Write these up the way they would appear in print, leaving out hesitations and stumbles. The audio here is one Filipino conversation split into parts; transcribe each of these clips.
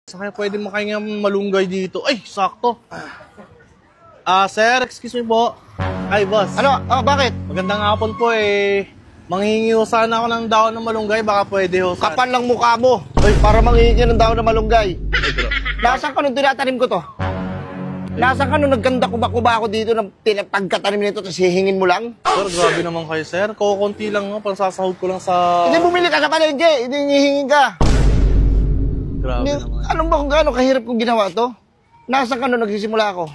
Saka pwede makahinga malunggay dito. Ay, sakto. Sir, excuse me po. Ay, boss. Ano? Oh, bakit? Magandang hapon po eh. Manghihingi ho sana ako ng daon ng malunggay. Baka pwede ho sana. Kapal lang mukha mo. Ay, para manghihingi ng daon ng malunggay. Nasaan ka nung tinatanim ko to? Nasaan ka nung nagganda kuba-kuba ako dito ng pagkatanim nito tapos hihingin mo lang? Sir, grabe naman kayo, sir. Kukunti lang nga. Pansasahod ko lang sa... Hindi bumili ka sa palengke. Hindi hihingin ka. Grabe Hindi, naman. alam ba kung gaano kahirap kong ginawa to? Nasaan ka nung nagsisimula ako?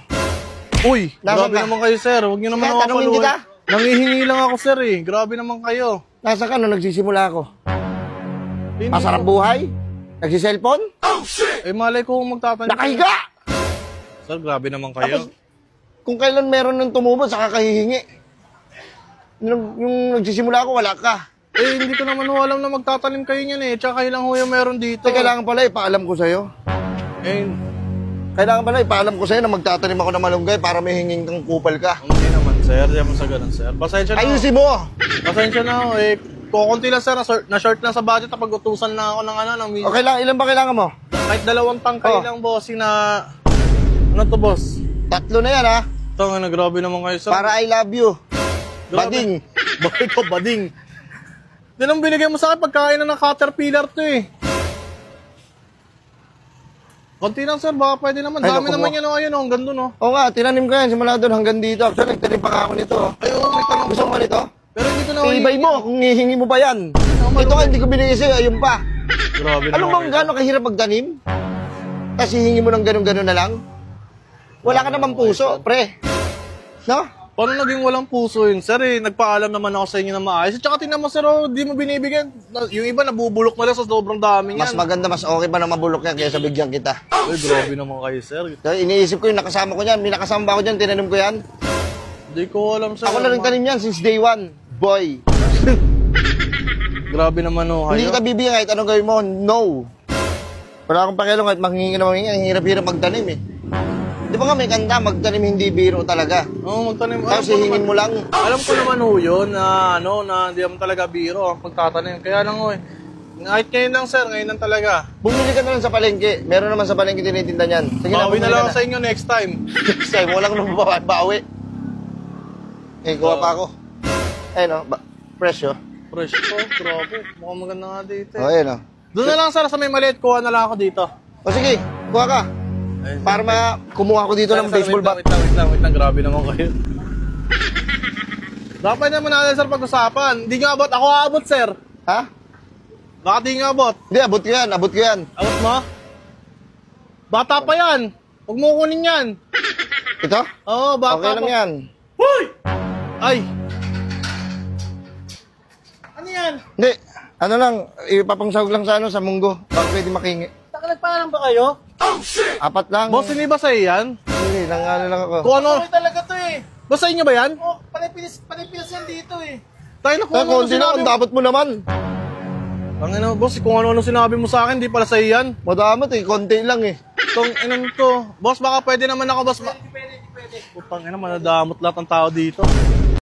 Uy, Nasaan grabe ka? naman kayo, sir. Huwag niyo naman Kaya ako tanungin kita. Nangihingi lang ako, sir eh. Grabe naman kayo. Nasaan ka nung nagsisimula ako? Hindi Masarap ko- buhay? Nagsiselfon? Eh, malay ko kung magtatanim. Nakahiga! Sir, grabe naman kayo. Tapos, kung kailan meron ng tumubo, saka kahihingi. Yung nagsisimula ako, wala ka. Eh, hindi ko naman ho alam na magtatanim kayo niyan eh. Tsaka kayo lang ho yung meron dito. Kailangan pala ipaalam ko sa'yo. Eh, Kailangan pala ipaalam ko sa'yo na magtatanim ako ng malunggay para may hinging kang kupal ka. hindi naman, sir. Hindi naman sa ganun, sir. Pasensya na ho. Ayusin mo! Pasensya na ho. Eh, kukunti lang, sir. Na-short lang sa budget. Pag utusan na ako ng ng Okay lang, ilan ba kailangan mo? kahit 2 tangkay Oh. lang, bossing na... Ano to, boss? 3 na yan, ha? Tanga na, grabe naman kayo, sir. Para I love you. Grabe. Bading. Bakit ko, bading? Yan ang binigay mo sa akin pagkain na ng Caterpillar to eh. Konti lang, sir. Baka pwede naman. Ay, Dami naku naman mo. yan o. Ayun o, hanggang dun o. Oo nga, tinanim ko yan. Simula doon hanggang dito. Actually, nagtanim pa nga ako nito. Ay, oo, may tanong. Gusto mo nito? Pero hindi ko na Ibay mo, kung hihingi mo pa yan. Ito nga, hindi ko binigay sa'yo. Ayun pa. Grabe Alam mo kung gano'ng kahirap magtanim? Tapos hihingi mo ng ganun-ganun na lang? Wala ka naman puso, pre. No? Paano naging walang puso yun, sir eh? Nagpaalam naman ako sa inyo na maayos. Tsaka tingnan mo, sir, oh, di mo binibigyan. Yung iba nabubulok na lang sa sobrang dami Mas yan. maganda, mas okay pa na mabulok yan kaysa bigyan kita. Ay, grabe naman kayo, sir. Kaya iniisip ko yung nakasama ko yan. May nakasama ba ako dyan? Tinanim ko yan. Hindi ko alam, sir. Ako na rin tanim yan since day one. Boy. Grabe naman o. Hindi kita bibigyan kahit anong gawin mo. No. Wala akong pakialam kahit manghingi na manghingi. Ang hirap-hirap magtanim eh. Di ba nga may kanta, magtanim hindi biro talaga. Oo, magtanim. Tapos hihingin mo lang. Alam ko naman ho yun na na hindi naman talaga biro ang pagtatanim. Kaya lang ho eh. Kahit ngayon lang, sir, ngayon lang talaga. Bumili ka na lang sa palengke. Meron naman sa palengke tinitinda niyan. Sige na, Bawi bumili na lang ka ako sa inyo next time. Next time, walang bawi. Eh, kuha pa ako. Ayun o, fresh o. Fresh po, grabe. Mukhang maganda nga dito O, eh. ayun o. Doon na lang, sir, sa may maliit. Kuha na lang ako dito. O sige, kuha ka. Ayun, Para kumuha ko dito ng baseball bat. Wait lang. Grabe naman kayo. Dapat naman natin, sir, pag-usapan. Hindi nga abot. Ako aabot, sir. Ha? Baka di nga abot. Hindi, abot ko yan, abot ko yan. Abot mo? Bata pa yan. Huwag mo kunin yan. Ito? Oo, bata Okay lang pa. yan. Hoy! Ay! Ano yan? Hindi, ano lang, ipapangsahog lang sa sa munggo. Para pwede makingi. Taka nagpaalam ba kayo? 4 lang. Boss, hindi ba sa'yo yan? Hindi, nang ano lang ako. Kung ano? talaga to eh. Boss, sa inyo ba yan? Oo, panipilis yan dito eh. Tayo na kung Kaya ano konti lang, sinabi ang mo. dapat mo naman. Ang ina, boss, kung ano sinabi mo sa akin, di pala sa'yo yan. Madamat eh, konti lang eh. Itong inan to. Boss, baka pwede naman ako, boss. Pwede. Putang ina, manadamot lahat ng tao dito.